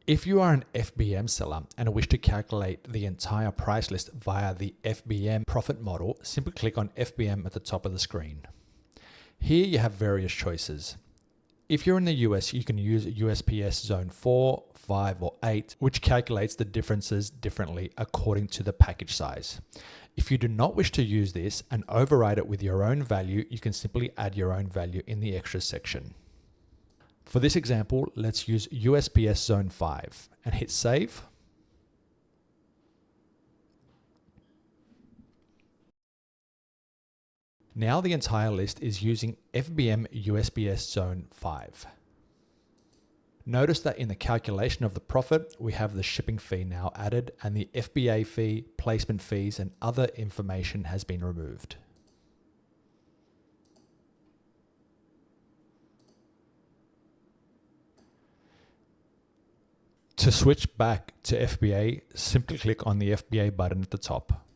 If you are an FBM seller and wish to calculate the entire price list via the FBM profit model, simply click on FBM at the top of the screen. Here you have various choices. If you're in the US, you can use USPS Zone 4, 5, or 8, which calculates the differences differently according to the package size. If you do not wish to use this and override it with your own value, you can simply add your own value in the extras section. For this example, let's use USPS Zone 5 and hit save. Now the entire list is using FBM USPS Zone 5. Notice that in the calculation of the profit, we have the shipping fee now added and the FBA fee, placement fees, and other information has been removed. To switch back to FBA, simply click on the FBA button at the top.